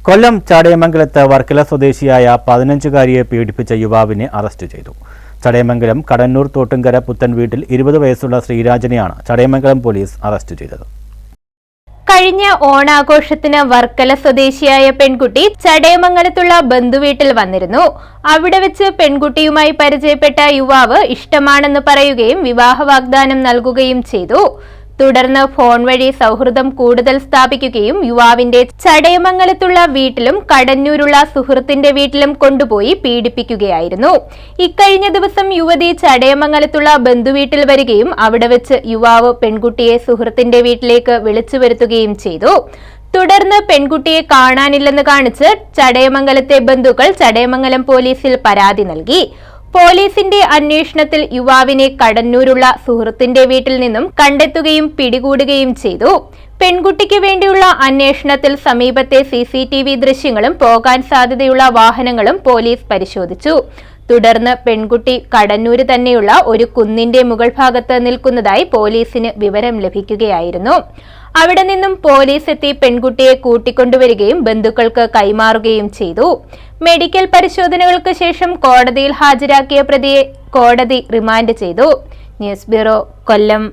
കൊല്ലം ചടയമംഗലത്ത് വർക്കല സ്വദേശിയായ 15-കാരിയെ പീഡിപ്പിച്ച യുവാവിനെ അറസ്റ്റ് ചെയ്തു. ചടയമംഗലം കടന്നൂർ തോട്ടുംകര പുത്തൻ വീട്ടിൽ 20 വയസ്സുള്ള ശ്രീരാജനെയാണ് ചടയമംഗലം പോലീസ് അറസ്റ്റ് ചെയ്തത്. കഴിഞ്ഞ ഓണാഘോഷത്തിന് വർക്കല സ്വദേശിയായ പെൺകുട്ടി ചടയമംഗലത്തുള്ള ബന്ധുവീട്ടിൽ വന്നിരുന്നു. അവിടെ വെച്ച് പെൺകുട്ടിയുമായി പരിചയപ്പെട്ട യുവാവ് ഇഷ്ടമാണെന്ന് പറയുകയും വിവാഹ വാഗ്ദാനം നൽകുകയും ചെയ്തു. തുടർന്ന് ഫോൺ വഴി സൗഹൃദം കൂടുതൽ സ്ഥാപിക്കുകയും യുവാവിന്റെ ചടയമംഗലത്തുള്ള വീട്ടിലും കടന്നൂരുള്ള സുഹൃത്തിന്റെ വീട്ടിലും കൊണ്ടുപോയി പീഡിപ്പിക്കുകയായിരുന്നു. ഇക്കഴിഞ്ഞ ദിവസം യുവതി ചടയമംഗലത്തുള്ള ബന്ധുവീട്ടിൽ വരികയും അവിടെ വെച്ച് യുവാവ് പെൺകുട്ടിയെ സുഹൃത്തിന്റെ വീട്ടിലേക്ക് വിളിച്ചു വരുത്തുകയും ചെയ്തു. തുടർന്ന് പെൺകുട്ടിയെ കാണാനില്ലെന്ന് കാണിച്ച് ചടയമംഗലത്തെ ബന്ധുക്കൾ ചടയമംഗലം പോലീസിൽ പരാതി നൽകി. പോലീസിന്റെ അന്വേഷണത്തിൽ യുവാവിനെ കടന്നൂരുള്ള സുഹൃത്തിന്റെ വീട്ടിൽ നിന്നും കണ്ടെത്തുകയും പിടികൂടുകയും ചെയ്തു. പെൺകുട്ടിക്ക് വേണ്ടിയുള്ള അന്വേഷണത്തിൽ സമീപത്തെ CCTV ദൃശ്യങ്ങളും പോകാൻ സാധ്യതയുള്ള വാഹനങ്ങളും പോലീസ് പരിശോധിച്ചു. തുടർന്ന് പെൺകുട്ടി കടന്നൂര് തന്നെയുള്ള ഒരു കുന്നിന്റെ മുകൾ ഭാഗത്ത് നിൽക്കുന്നതായി പോലീസിന് വിവരം ലഭിക്കുകയായിരുന്നു. അവിടെ നിന്നും പോലീസ് എത്തി പെൺകുട്ടിയെ കൂട്ടിക്കൊണ്ടുവരികയും ബന്ധുക്കൾക്ക് കൈമാറുകയും ചെയ്തു. മെഡിക്കൽ പരിശോധനകൾക്ക് ശേഷം കോടതിയിൽ ഹാജരാക്കിയ പ്രതിയെ കോടതി റിമാൻഡ് ചെയ്തു. ന്യൂസ് ബ്യൂറോ, കൊല്ലം.